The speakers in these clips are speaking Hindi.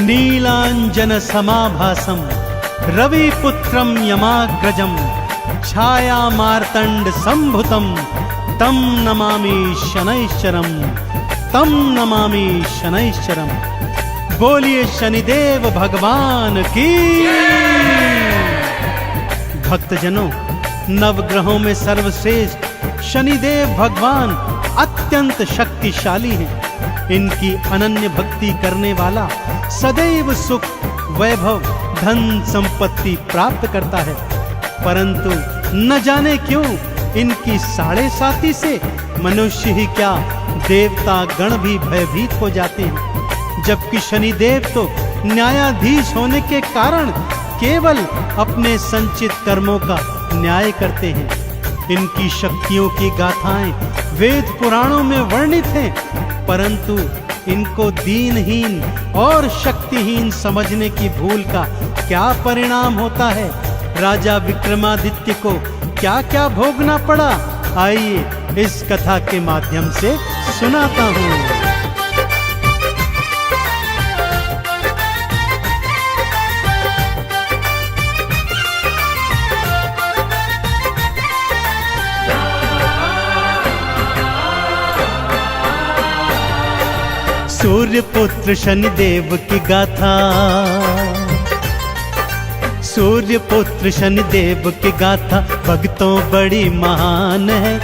नीलांजन समाभासम रविपुत्रम यमाग्रजम छाया मार्तंड संभुतम तम नमामि शनैश्चरम तम नमामि शनैश्चरम। बोलिए शनिदेव भगवान की। भक्तजनों, नवग्रहों में सर्वश्रेष्ठ शनिदेव भगवान अत्यंत शक्तिशाली हैं। इनकी अनन्य भक्ति करने वाला सदैव सुख, वैभव, धन संपत्ति प्राप्त करता है। परंतु न जाने क्यों इनकी साढ़े साथी से मनुष्य ही क्या देवता गण भी भयभीत हो जाते हैं। जबकि शनिदेव तो न्यायाधीश होने के कारण केवल अपने संचित कर्मों का न्याय करते हैं। इनकी शक्तियों की गाथाएं वेद पुराणों में वर्णित हैं, परंतु इनको दीनहीन और शक्तिहीन समझने की भूल का क्या परिणाम होता है, राजा विक्रमादित्य को क्या क्या भोगना पड़ा, आइए इस कथा के माध्यम से सुनाता हूँ। सूर्य पुत्र शनिदेव की गाथा। सूर्य पुत्र शनिदेव की गाथा भक्तों बड़ी महान है।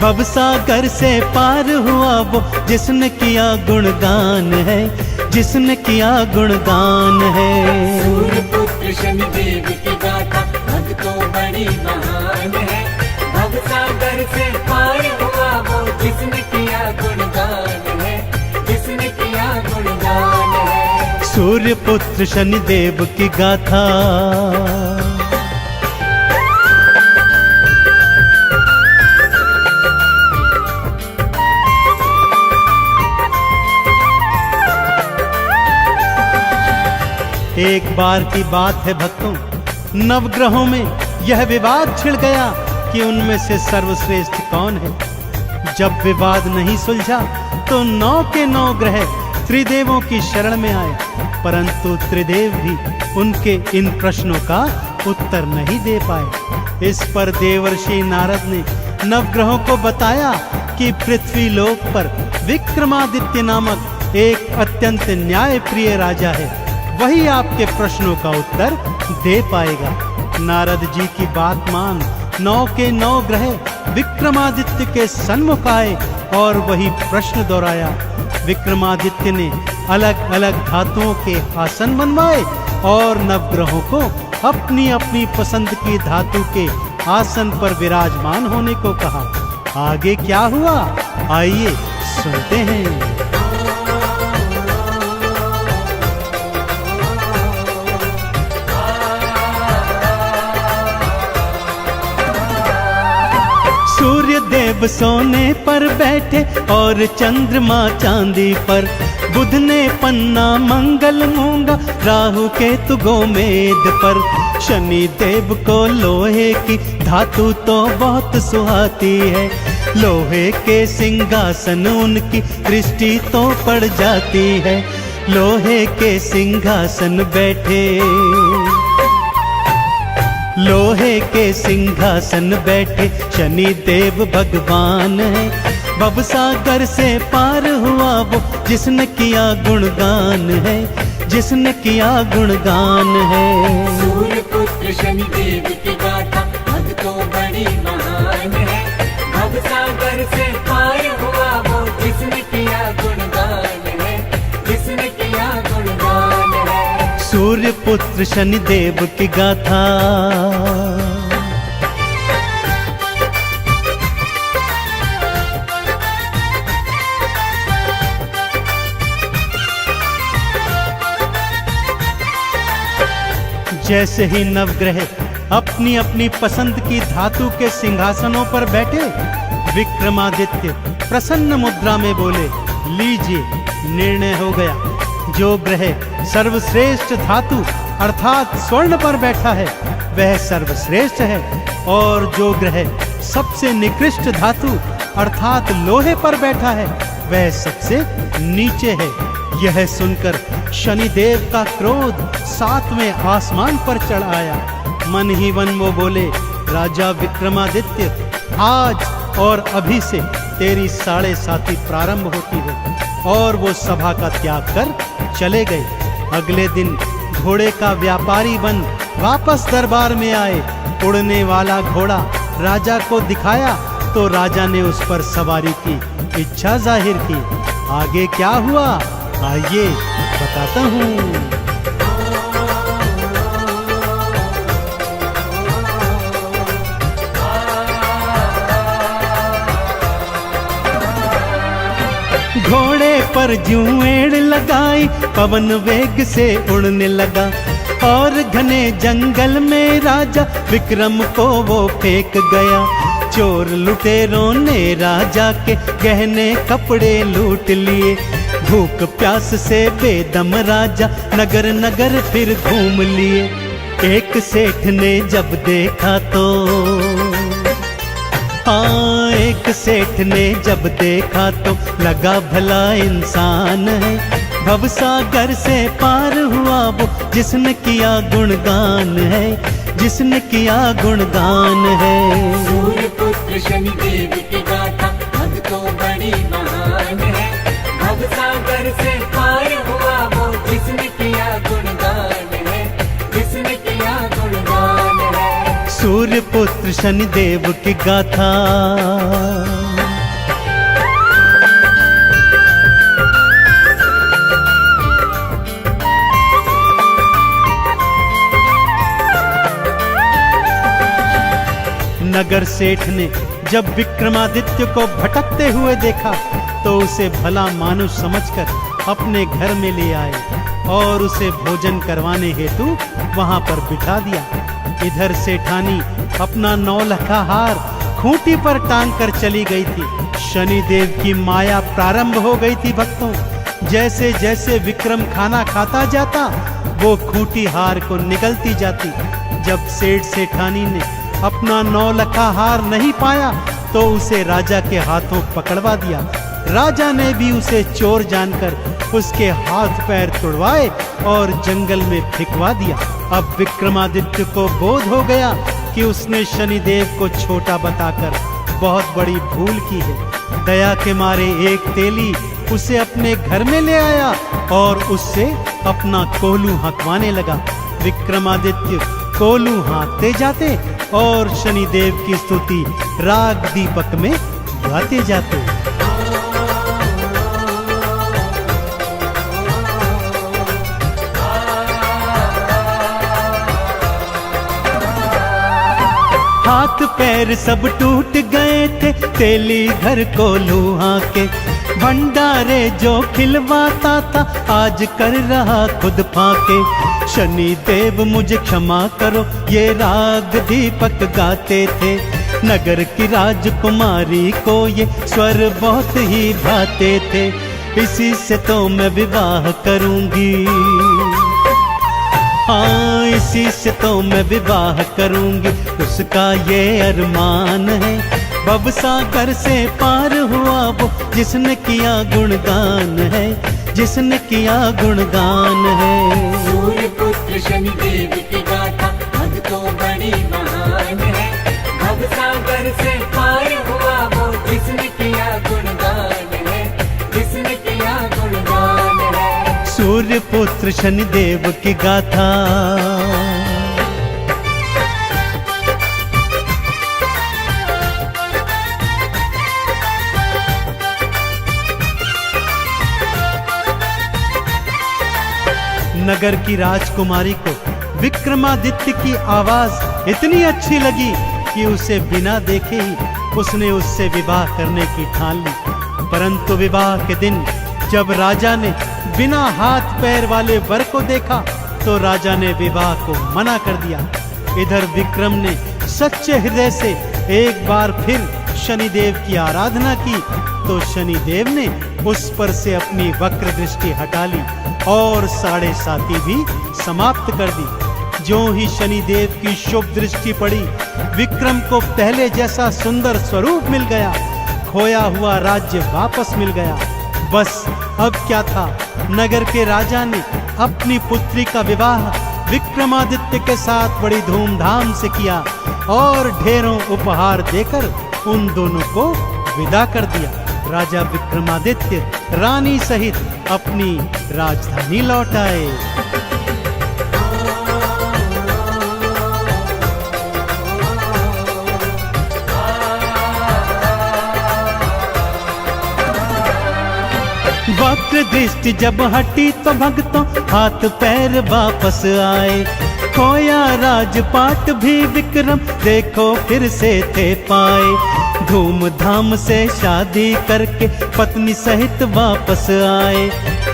भवसागर से पार हुआ वो जिसने किया गुणगान है, जिसने किया गुणगान है। सूर्य पुत्र शनिदेव की गाथा भक्तों बड़ी महान है। भवसागर से पार हुआ वो जिसने किया गुणगान है, जिसने किया गुणगान है। सूर्य पुत्र शनिदेव की गाथा। एक बार की बात है भक्तों, नवग्रहों में यह विवाद छिड़ गया कि उनमें से सर्वश्रेष्ठ कौन है। जब विवाद नहीं सुलझा तो 9 के 9 ग्रह त्रिदेवों की शरण में आए, परंतु त्रिदेव भी उनके इन प्रश्नों का उत्तर नहीं दे पाए। इस पर देवर्षि नारद ने नवग्रहों को बताया कि पृथ्वी लोक पर विक्रमादित्य नामक एक अत्यंत न्यायप्रिय राजा है, वही आपके प्रश्नों का उत्तर दे पाएगा। नारद जी की बात मान 9 के 9 ग्रह विक्रमादित्य के सन्मुख आए और वही प्रश्न दोहराया। विक्रमादित्य ने अलग अलग धातुओं के आसन बनवाए और नवग्रहों को अपनी अपनी पसंद की धातु के आसन पर विराजमान होने को कहा। आगे क्या हुआ, आइए सुनते हैं। सूर्य देव सोने पर बैठे और चंद्रमा चांदी पर। बुध ने पन्ना मंगल मूंगा, राहु केतु गोमेद पर। शनि देव को लोहे की धातु तो बहुत सुहाती है। लोहे के सिंहासन उनकी दृष्टि तो पड़ जाती है। लोहे के सिंहासन बैठे, लोहे के सिंहासन बैठे शनि देव भगवान है। भवसागर से पार हुआ वो जिसने किया गुणगान है, जिसने किया गुणगान है। सूर्य पुत्र शनिदेव की गाथा भक्तों बड़ी महान है। भवसागर से पार हुआ वो जिसने किया गुणगान है, जिसने किया गुणगान है। सूर्य पुत्र शनिदेव की गाथा। जैसे ही नवग्रह अपनी अपनी पसंद की धातु के सिंहासनों पर बैठे, विक्रमादित्य प्रसन्न मुद्रा में बोले, लीजिए निर्णय हो गया। जो ग्रह सर्वश्रेष्ठ धातु अर्थात स्वर्ण पर बैठा है वह सर्वश्रेष्ठ है, और जो ग्रह सबसे निकृष्ट धातु अर्थात लोहे पर बैठा है वह सबसे नीचे है। यह सुनकर शनिदेव का क्रोध 7वें आसमान पर चढ़ आया। मन ही मन वो बोले, राजा विक्रमादित्य, आज और अभी से तेरी 7.5 प्रारंभ होती है। और वो सभा का त्याग कर चले गए। अगले दिन घोड़े का व्यापारी बन वापस दरबार में आए। उड़ने वाला घोड़ा राजा को दिखाया तो राजा ने उस पर सवारी की इच्छा जाहिर की। आगे क्या हुआ, आइए बताता हूँ। घोड़े पर जुएड़ लगाई, पवन वेग से उड़ने लगा और घने जंगल में राजा विक्रम को वो फेंक गया। चोर लुटेरों ने राजा के गहने कपड़े लूट लिए। भूख प्यास से बेदम राजा नगर नगर फिर घूम लिए। एक सेठ ने जब देखा तो हाँ, एक सेठ ने जब देखा तो लगा भला इंसान है। भवसागर से पार हुआ वो जिसने किया गुणगान है, जिसने किया गुणगान है। सूर्य पुत्र शनिदेव की गाथा भक्तों बड़ी महान है। भवसागर से पार हुआ वो जिसने किया गुणगान है, जिसने किया गुणगान है। सूर्य पुत्र शनिदेव की गाथा। नगर सेठ ने जब विक्रमादित्य को भटकते हुए देखा तो उसे भला मानुष समझकर अपने घर में ले आए और उसे भोजन करवाने हेतु वहां पर बिठा दिया। इधर सेठानी अपना 9 लखा हार खूंटी पर टांग कर चली गई थी। शनिदेव की माया प्रारंभ हो गई थी भक्तों। जैसे जैसे विक्रम खाना खाता जाता वो खूंटी हार को निगलती जाती। जब सेठ सेठानी ने अपना 9 लखा हार नहीं पाया तो उसे राजा के हाथों पकड़वा दिया। राजा ने भी उसे चोर जानकर उसके हाथ पैर तुड़वाए और जंगल में फेंकवा दिया। अब विक्रमादित्य को बोध हो गया कि उसने शनिदेव को छोटा बताकर बहुत बड़ी भूल की है। दया के मारे एक तेली उसे अपने घर में ले आया और उससे अपना कोलू हंकवाने लगा। विक्रमादित्य कोलू हाँकते जाते और शनिदेव की स्तुति राग दीपक में गाते जाते। हाथ पैर सब टूट गए थे तेली घर को लूहा के। भंडारे जो खिलवाता था आज कर रहा खुद फाके। शनि देव मुझे क्षमा करो ये राग दीपक गाते थे। नगर की राजकुमारी को ये स्वर बहुत ही भाते थे। इसी से तो मैं विवाह करूंगी, हाँ इसी से तो मैं विवाह करूंगी। उसका ये अरमान है। भवसागर से पार हुआ वो जिसने किया गुणगान है, जिसने किया गुणगान है। सूर्य पुत्र शनिदेव की गाथा भक्तों बड़ी महान है। भवसागर से पार हुआ वो जिसने किया गुणगान है, जिसने किया गुणगान है। सूर्य पुत्र शनिदेव की गाथा। नगर की राजकुमारी को विक्रमादित्य की आवाज इतनी अच्छी लगी कि उसे बिना देखे ही उसने उससे विवाह करने की ठान ली। परंतु विवाह के दिन जब राजा ने बिना हाथ पैर वाले वर को देखा तो राजा ने विवाह को मना कर दिया। इधर विक्रम ने सच्चे हृदय से एक बार फिर शनिदेव की आराधना की तो शनिदेव ने उस पर से अपनी वक्र दृष्टि हटा ली और 7.5 भी समाप्त कर दी। जो ही शनिदेव की शुभ दृष्टि पड़ी विक्रम को पहले जैसा सुंदर स्वरूप मिल गया। खोया हुआ राज्य वापस मिल गया। बस अब क्या था, नगर के राजा ने अपनी पुत्री का विवाह विक्रमादित्य के साथ बड़ी धूमधाम से किया और ढेरों उपहार देकर उन दोनों को विदा कर दिया। राजा विक्रमादित्य रानी सहित अपनी राजधानी लौट आए। वक्र दृष्टि जब हटी तो भक्तों हाथ पैर वापस आए। खोया राजपाट भी विक्रम देखो फिर से थे पाए। धूमधाम से शादी करके पत्नी सहित वापस आए।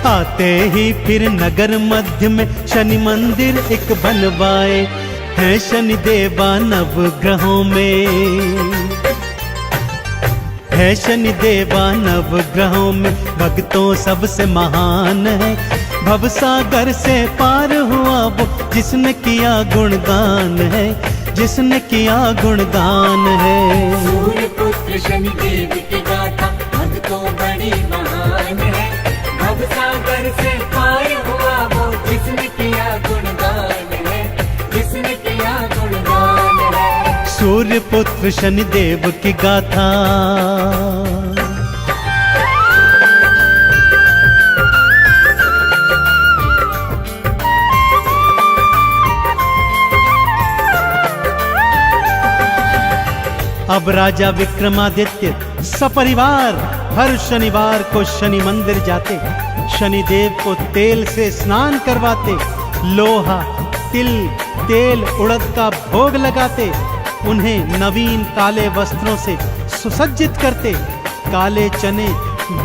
आते ही फिर नगर मध्य में शनि मंदिर एक बनवाए। है शनि देवा नवग्रहों में, है शनि देवा नवग्रहों में भक्तों सबसे महान है। भवसागर से पार हुआ वो जिसने किया गुणगान है, जिसने किया गुणगान है। सूर्य पुत्र शनि देव की गाथा भक्तों बड़ी महान है। भवसागर से पार हुआ वो जिसने किया गुणगान है, जिसने किया गुणगान है। सूर्य पुत्र शनि देव की गाथा। अब राजा विक्रमादित्य सपरिवार हर शनिवार को शनि मंदिर जाते, शनि देव को तेल से स्नान करवाते, लोहा तिल तेल उड़द का भोग लगाते, उन्हें नवीन काले वस्त्रों से सुसज्जित करते, काले चने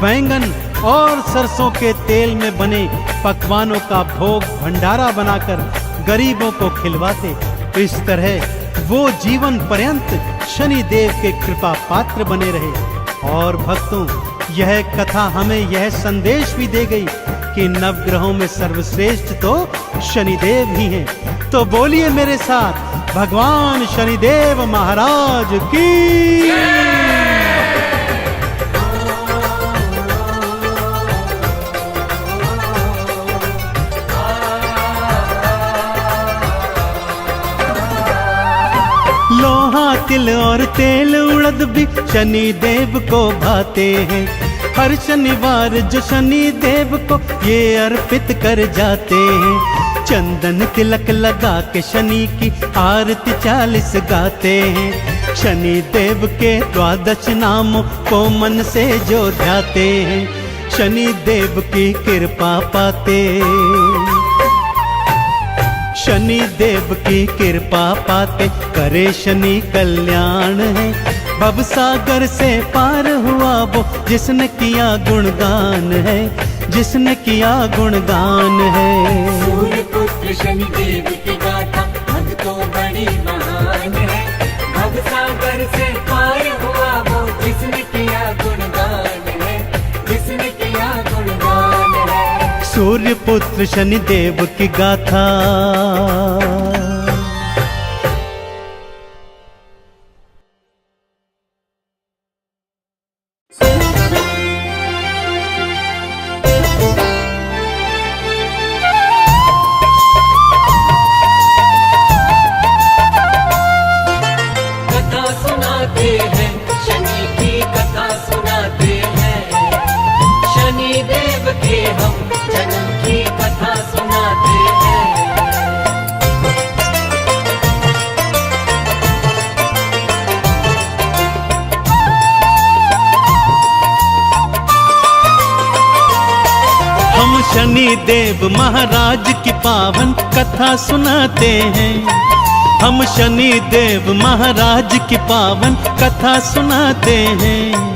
बैंगन और सरसों के तेल में बने पकवानों का भोग भंडारा बनाकर गरीबों को खिलवाते। इस तरह वो जीवन पर्यंत शनि देव के कृपा पात्र बने रहे। और भक्तों, यह कथा हमें यह संदेश भी दे गई कि नवग्रहों में सर्वश्रेष्ठ तो शनिदेव ही हैं। तो बोलिए मेरे साथ भगवान शनिदेव महाराज की। लोहा तिल और तेल उड़द भी शनि देव को भाते हैं। हर शनिवार जो शनि देव को ये अर्पित कर जाते हैं। चंदन तिलक लगा के शनि की आरती 40 गाते हैं। शनि देव के 12 नामों को मन से जो ध्याते हैं, शनि देव की कृपा पाते, शनि देव की कृपा पाते करे शनि कल्याण है। भवसागर से पार हुआ वो जिसने किया गुणगान है, जिसने किया गुणगान है। सूर्य पुत्र शनि देव की गाथा भक्तों बड़ी महान है। भवसागर से पार हुआ वो जिसने किया गुणगान है, जिसने किया गुणगान है। सूर्य पुत्र शनि देव की गाथा। कथा सुनाते हैं शनि की, कथा सुनाते हैं शनि देव के हम जन्म की कथा सुनाते हैं। हम शनि देव महाराज की पावन कथा सुनाते हैं। हम शनि देव महाराज की पावन कथा सुनाते हैं।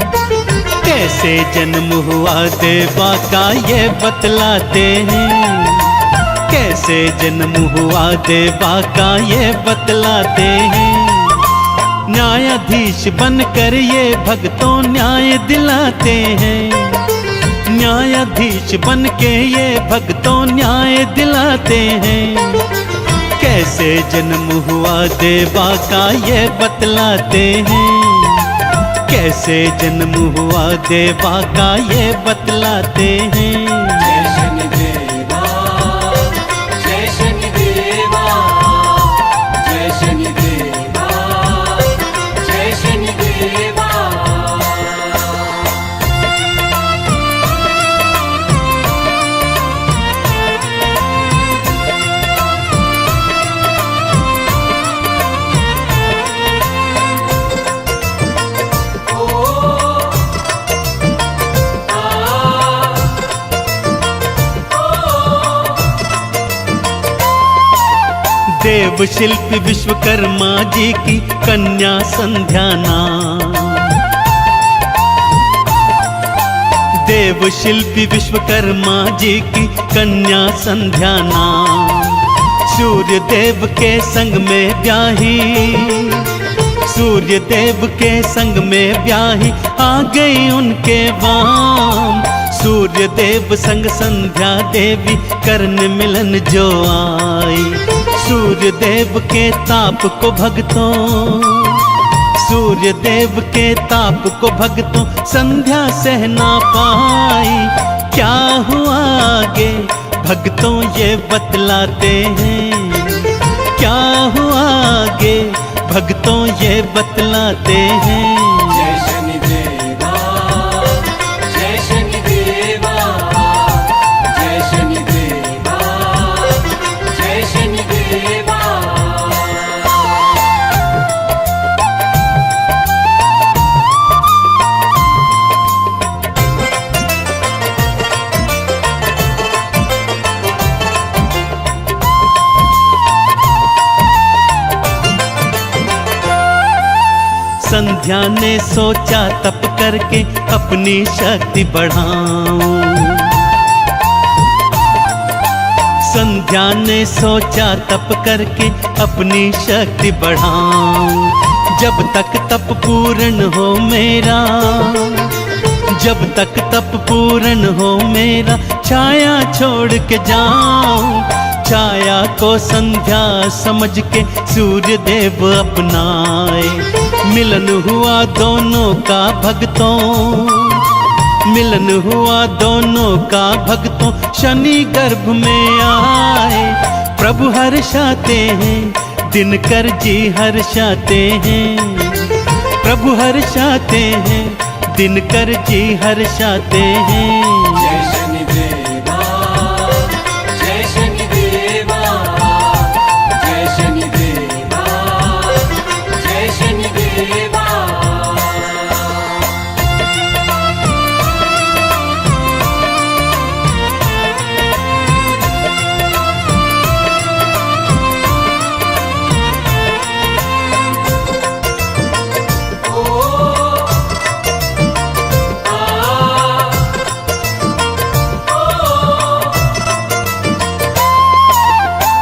कैसे जन्म हुआ देवा का ये बतलाते हैं। कैसे जन्म हुआ देवा का ये बतलाते हैं। न्यायाधीश बनकर ये भक्तों न्याय दिलाते हैं। न्यायाधीश बन के ये भक्तों न्याय दिलाते हैं। कैसे जन्म हुआ देवा का ये बतलाते हैं। कैसे जन्म हुआ देवा का ये बतलाते हैं। जय शनिदेवा, जय शनिदेवा, जय शनिदेवा, जय शनिदेवा। देव शिल्पी विश्वकर्मा जी की कन्या संध्या नाम। देव शिल्पी विश्वकर्मा जी की कन्या संध्या नाम। सूर्य देव के संग में ब्याही, सूर्य देव के संग में ब्याही आ गई उनके वाम। सूर्य देव संग संध्या देवी करने मिलन जो आई। सूर्य देव के ताप को भक्तों, सूर्य देव के ताप को भक्तों संध्या सह ना पाई। क्या हुआ आगे भक्तों ये बतलाते हैं। क्या हुआ आगे भक्तों ये बतलाते हैं। जय शनिदेवा, जय शनिदेवा, जय शनिदेवा, जय शनिदेवा। संध्या ने सोचा तप करके अपनी शक्ति बढ़ाऊं। संध्या ने सोचा तप करके अपनी शक्ति बढ़ाऊं। जब तक तप पूर्ण हो मेरा, जब तक तप पूर्ण हो मेरा, छाया छोड़ के जाऊं। छाया को संध्या समझ के सूर्य देव अपनाए। मिलन हुआ दोनों का भक्तों, मिलन हुआ दोनों का भक्तों शनि गर्भ में आए। प्रभु हर्षाते हैं, दिनकर जी हर्षाते हैं। प्रभु हर्षाते हैं, दिनकर जी हर्षाते हैं। जय शनिदेवा, जय शनिदेवा, जय शनिदेवा, जय शनिदेवा।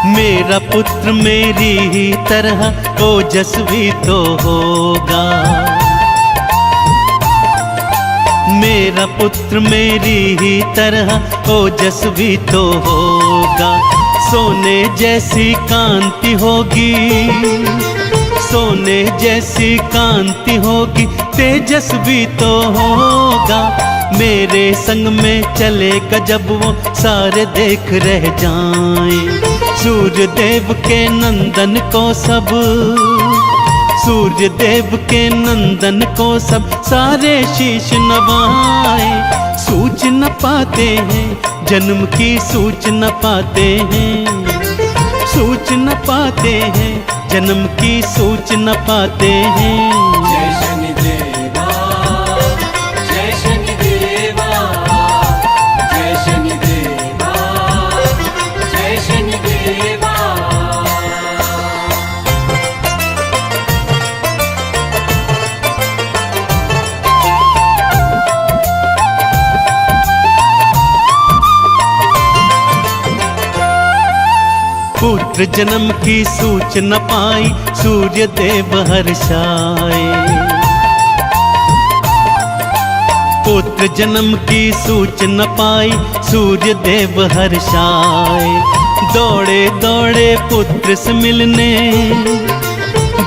मेरा पुत्र मेरी ही तरह ओजस्वी तो होगा। मेरा पुत्र मेरी ही तरह ओजस्वी तो होगा। सोने जैसी कांति होगी, सोने जैसी कांति होगी, तेजस्वी तो होगा। मेरे संग में चलेगा जब वो सारे देख रह जाएं। सूर्य देव के नंदन को सब, सूर्य देव के नंदन को सब सारे शीश नवाए। सूच न पाते हैं जन्म की, सूच न पाते हैं, सूच न पाते हैं जन्म की, सूच न पाते हैं। जय शनिदेवा, जय शनिदेवा, जय शनिदेवा, जय शनिदेवा। पुत्र जन्म की सूच न पाई, सूर्य देव हर्षाए। पुत्र जन्म की सूच न पाई, सूर्य देव हर्षाए। दौड़े दौड़े पुत्र से मिलने,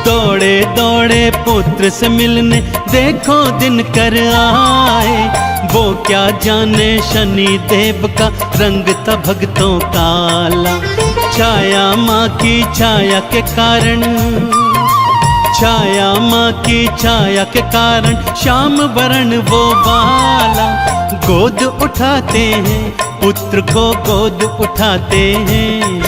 दौड़े दौड़े पुत्र से मिलने, देखो दिन कर आए। वो क्या जाने शनि देव का रंग था भक्तों काला। छाया माँ की छाया के कारण, छाया माँ की छाया के कारण श्याम वरण वो बाला। गोद उठाते हैं पुत्र को, गोद उठाते हैं,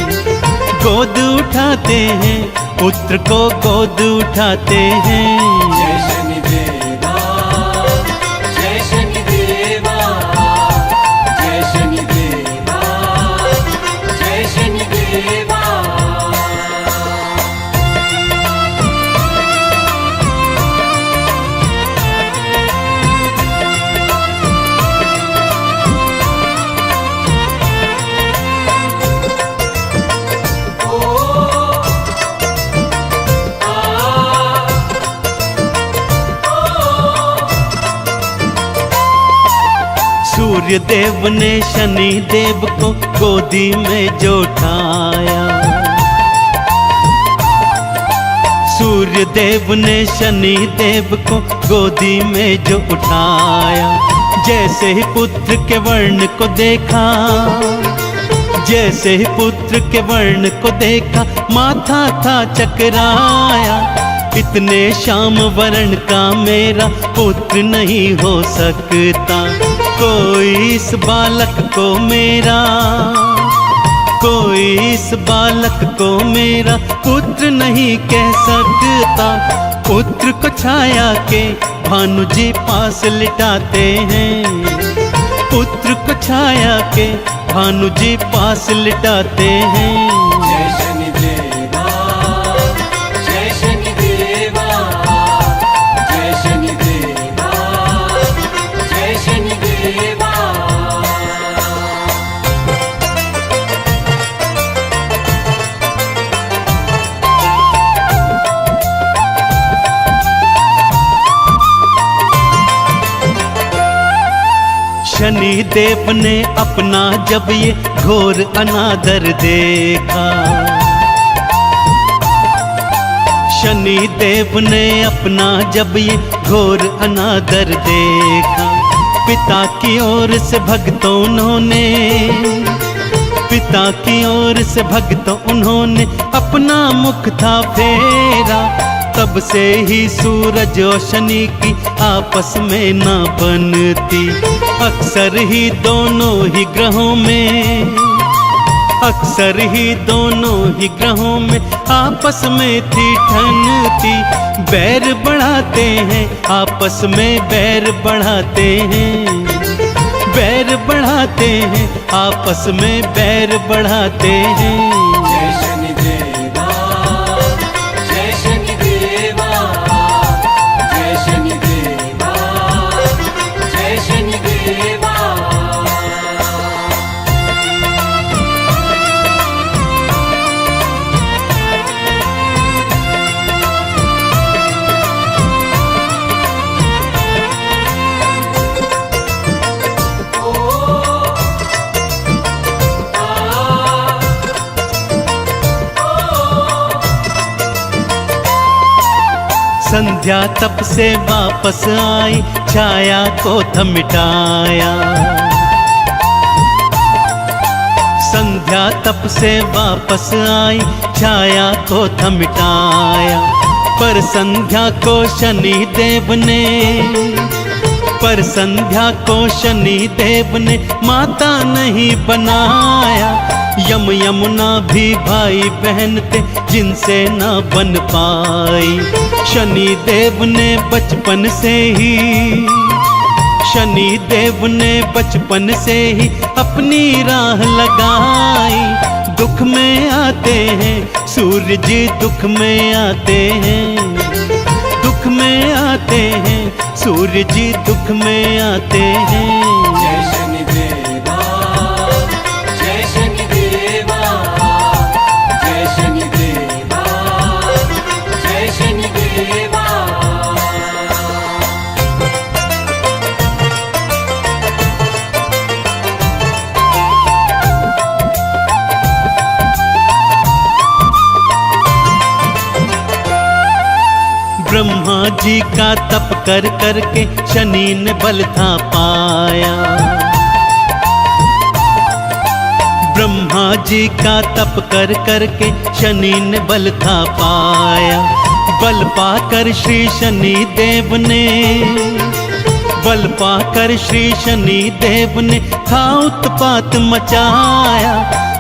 गोद उठाते हैं पुत्र को, गोद उठाते हैं। जय शनिदेवा, जय शनिदेवा, जय शनिदेवा, जय शनिदेवा। सूर्य देव ने शनि देव को गोदी में जो उठाया, सूर्य देव ने शनि देव को गोदी में जो उठाया। जैसे ही पुत्र के वर्ण को देखा, जैसे ही पुत्र के वर्ण को देखा, माथा था चकराया। इतने श्याम वर्ण का मेरा पुत्र नहीं हो सकता, कोई इस बालक को मेरा, कोई इस बालक को मेरा पुत्र नहीं कह सकता। पुत्र को छाया के भानु जी पास लिटाते हैं, पुत्र को छाया के भानु जी पास लिटाते हैं। जय शनिदेवा, जय शनिदेवा, जय शनिदेवा, जय शनिदेवा। शनि देव ने अपना जब ये घोर अनादर देखा, शनि देव ने अपना जब ये घोर अनादर देखा। पिता की ओर से भक्तों उन्होंने, पिता की ओर से भक्तों उन्होंने अपना मुख था फेरा। तब से ही सूरज और शनि की आपस में ना बनती, अक्सर ही दोनों ही ग्रहों में, अक्सर ही दोनों ही ग्रहों में आपस में थी ठनती। बैर बढ़ाते हैं आपस में, बैर बढ़ाते हैं, बैर बढ़ाते हैं आपस में, बैर बढ़ाते हैं। जय शनिदेवा, जय शनिदेवा, जय शनिदेवा, जय शनिदेवा। संध्या तप से वापस आई, छाया को था मिटाया। संध्या तप से वापस आई, छाया को था मिटाया। पर संध्या को शनि देव ने, पर संध्या को शनि देव ने माता नहीं बनाया। यम यमुना भी भाई बहन थे जिनसे ना बन पाई। शनि देव ने बचपन से ही, शनि देव ने बचपन से ही अपनी राह लगाई। दुख में आते हैं सूर्य जी, दुख में आते हैं, दुख में आते हैं सूर्य जी, दुख में आते हैं। जय शनिदेवा, जय शनिदेवा, जय शनिदेवा, जय शनिदेवा। ब्रह्मा जी का तप कर करके शनि ने बल था पाया। ब्रह्मा जी का तप कर करके शनि ने बल था पाया। बल पाकर श्री शनि देव ने, बल पाकर श्री शनि देव ने था उत्पात मचाया।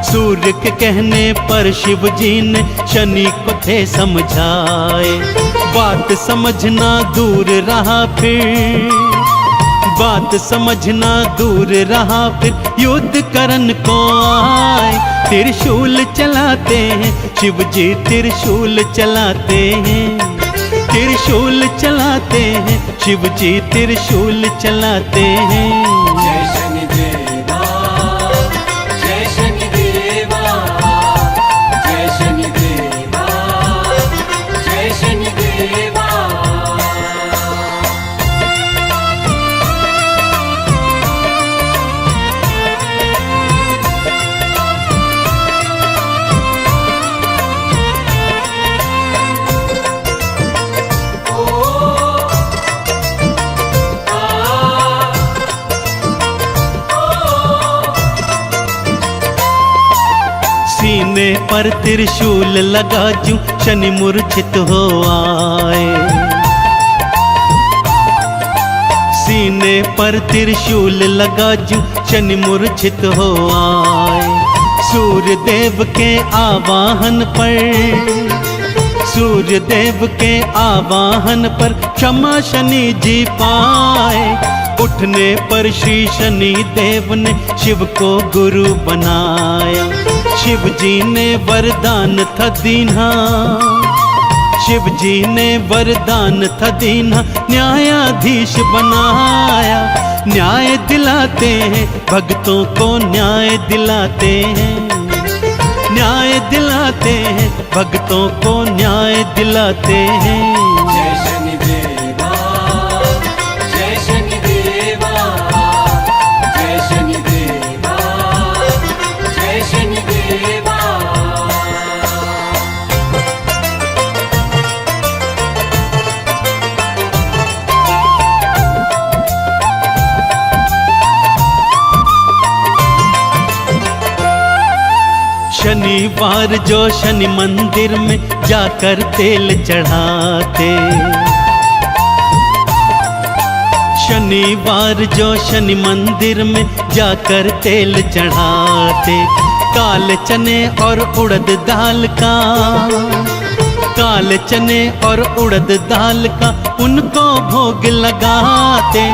सूर्य के कहने पर शिव जी ने शनि को थे समझाए। बात समझना दूर रहा फिर, बात समझना दूर रहा फिर युद्ध करन को आए। त्रिशूल चलाते हैं शिव जी, त्रिशूल चलाते हैं, त्रिशूल चलाते हैं शिव जी, त्रिशूल चलाते हैं। जय शनि देवा, जय शनि देवा, जय शनि देवा, जय शनि देवा। सीने पर त्रिशूल लगा जूं शनि मूर्छित हो आए। सीने पर त्रिशूल लगा जूं शनि मूर्छित हो आए। सूर्य देव के आवाहन पर, सूर्य देव के आवाहन पर क्षमा शनि जी पाए। उठने पर श्री शनि देव ने शिव को गुरु बनाया। शिव जी ने वरदान था दीन्हा, शिव जी ने वरदान था दीन्हा, न्यायाधीश बनाया। न्याय दिलाते हैं भक्तों को, न्याय दिलाते हैं, न्याय दिलाते हैं भक्तों को, न्याय दिलाते हैं। जय शनि देवा, जय शनि देवा, जय शनि देवा, जय शनि देवा। शनिवार जो शनि मंदिर में जाकर तेल चढ़ाते, शनिवार जो शनि मंदिर में जाकर तेल चढ़ाते। काले चने और उड़द दाल का, काले चने और उड़द दाल का उनको भोग लगाते।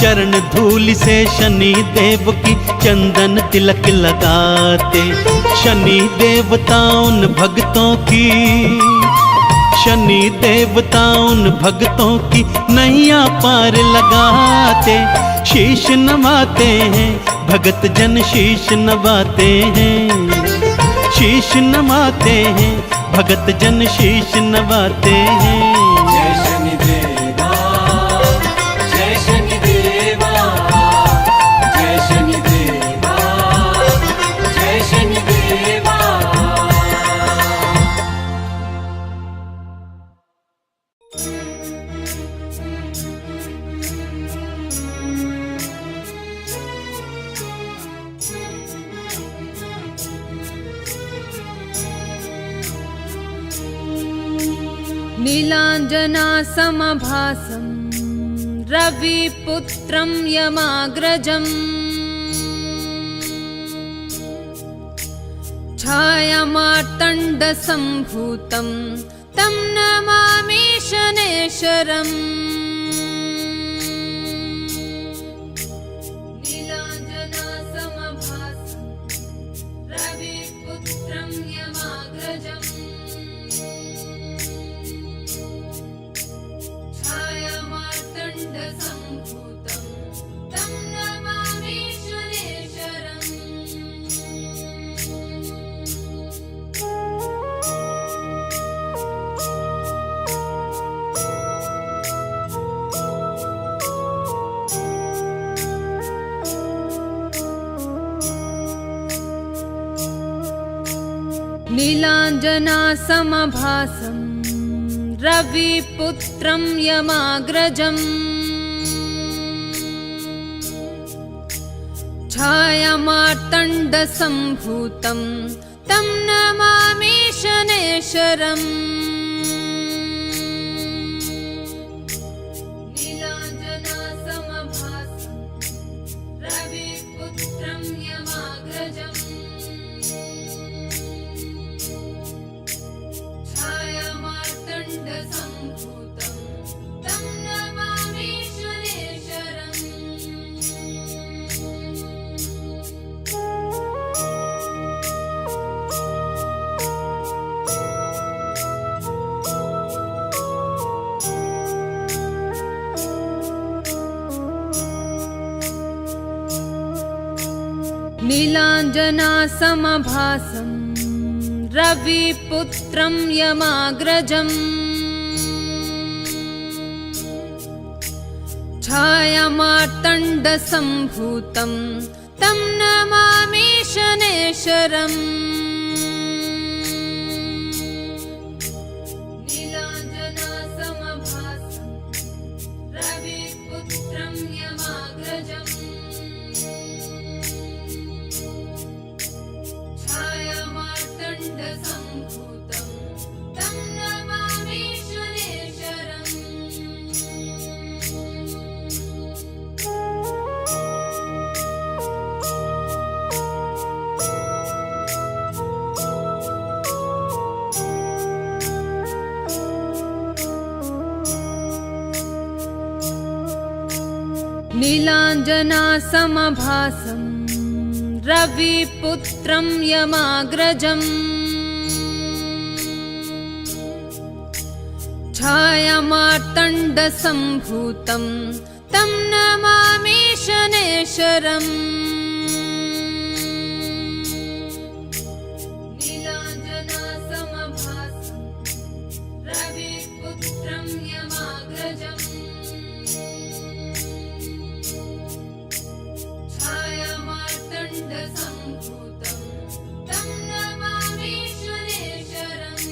चरण धूल से शनि देव की चंदन तिलक लगाते। शनि देवता उन भक्तों की, शनि देवता उन भक्तों की नैया पार लगाते। शीश नवाते हैं भगत जन, शीश नवाते हैं, शीश नवाते हैं भगत जन, शीश नवाते हैं। जय शनि देवा, जय शनि देवा, जय शनि देवा, जय शनि देवा। नीलाञ्जनासमभासं रविपुत्रं यमाग्रजम् छायामार्तण्डसम्भूतं तं नमामि शनेश्वरम्। नीलाञ्जनासमभासं रविपुत्रं यमाग्रजम् छायामार्तण्डसम्भूतं तं नमामि शनेश्वरम्। नीलाञ्जनासमभासं रविपुत्रं यमाग्रजम् छायामार्तण्डसम्भूतं तं नमामि शनैश्वरम् नीलाञ्जनासमभासं रविपुत्रं यमाग्रजम् छायामार्तण्डसम्भूतं तं नमामि शनैश्वरम् नीलाञ्जनासमभासं रविपुत्रं यमाग्रजम् छायामार्तण्डसम्भूतं तं नमामि शनैश्वरम् नीलाञ्जनासमभासं रविपुत्रं यमाग्रजम् छायामार्तण्डसम्भूतं तं नमामि शनैश्वरम् नीलाञ्जनासमभासं रविपुत्रं यमाग्रजम् छायामार्तण्डसम्भूतं तं नमामि शनैश्वरम् नीलाञ्जनासमभासं रविपुत्रं यमाग्रजम् छायामार्तण्डसम्भूतं तं नमामि शनैश्वरम्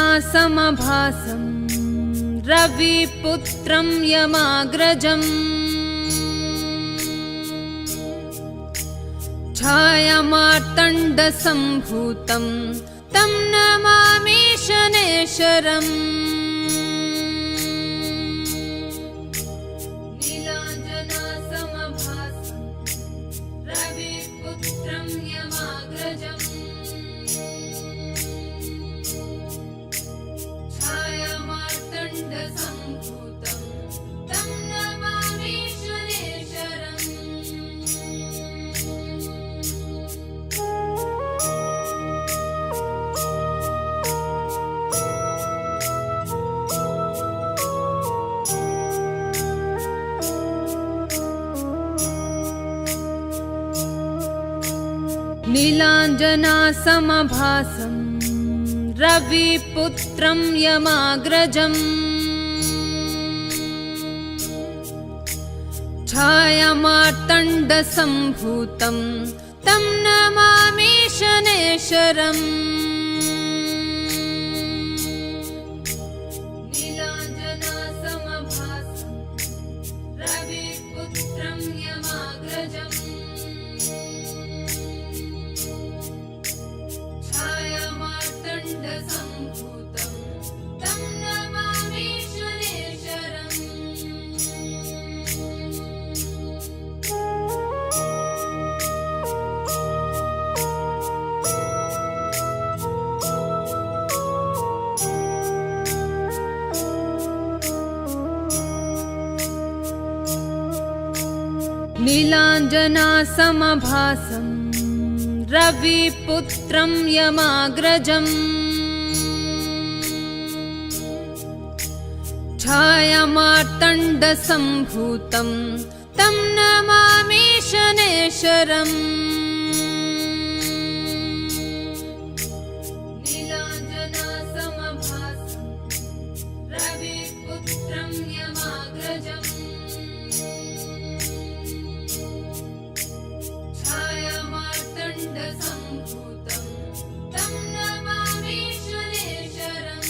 नीलाञ्जनासमभासं रविपुत्रं यमाग्रजम् छायामार्तण्डसम्भूतं तं नमामि शनैश्वरम् नीलाञ्जनासमभासं रविपुत्रं यमाग्रजम् छायामार्तण्डसम्भूतं तं नमामि शनैश्वरम् नीलाञ्जनासमभासं रविपुत्रं यमाग्रजम् छायामार्तण्डसम्भूतं तं नमामि शनैश्वरम् नीलाञ्जनासमभासं रविपुत्रं यमाग्रजम् छायामार्तण्डसम्भूतं तं नमामि शनैश्वरम् नीलाञ्जनासमभासं रविपुत्रं यमाग्रजम् छायामार्तण्डसम्भूतं तं नमामि शनैश्वरम् तं नमामि शनेश्वरम्।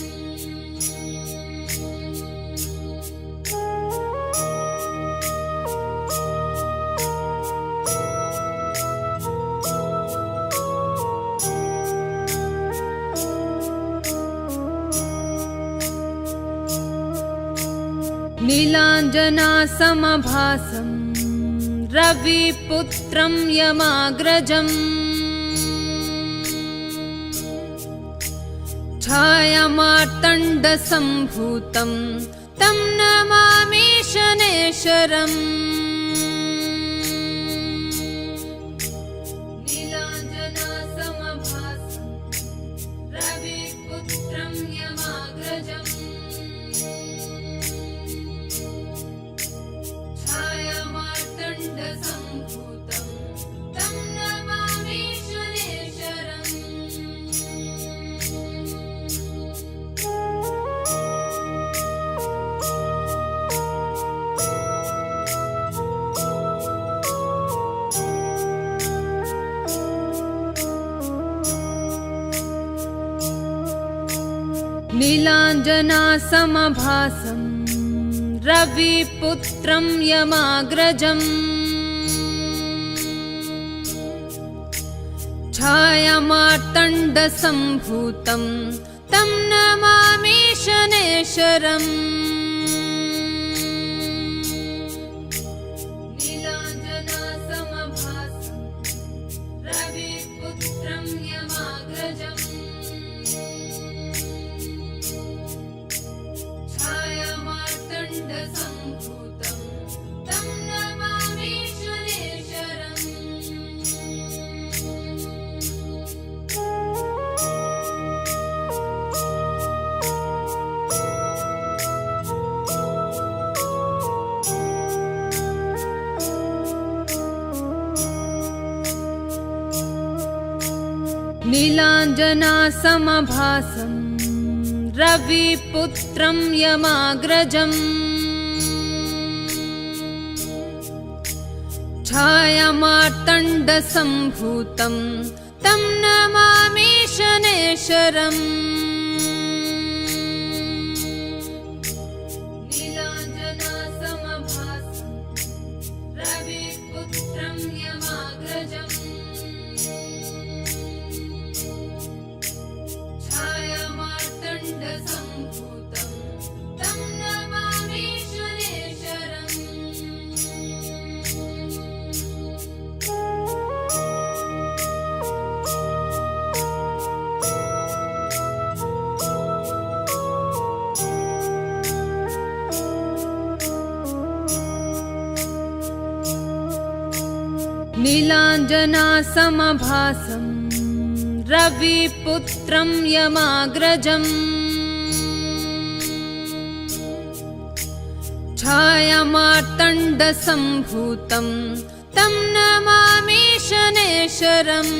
नीलाञ्जनासमभासं रविपुत्रं यमाग्रजम् छायामार्तण्डसम्भूतं तं नमामि शनेश्वरम्। नीलाञ्जनासमभासं रविपुत्रं यमाग्रजम् छायामार्तण्डसम्भूतं तं नमामि शनेश्वरम्। नीलाञ्जनासमभासं रविपुत्रं यमाग्रजम् छायामार्तण्डसम्भूतं तं नमामि शनेश्वरम्। नीलाञ्जनासमभासं रविपुत्रं यमाग्रजम् छायामार्तण्डसम्भूतं तं नमामि शनेश्वरम्। नीलाञ्जनासमभासं रविपुत्रं यमाग्रजम् छायामार्तण्डसम्भूतं तं नमामि शनेश्वरम्। नीलाञ्जनासमभासं रविपुत्रं यमाग्रजम् छायामार्तण्डसम्भूतं तं नमामि शनेश्वरम्। नीलाञ्जनासमभासं रविपुत्रं यमाग्रजम् छायामार्तण्डसम्भूतं तं नमामि शनेश्वरम्।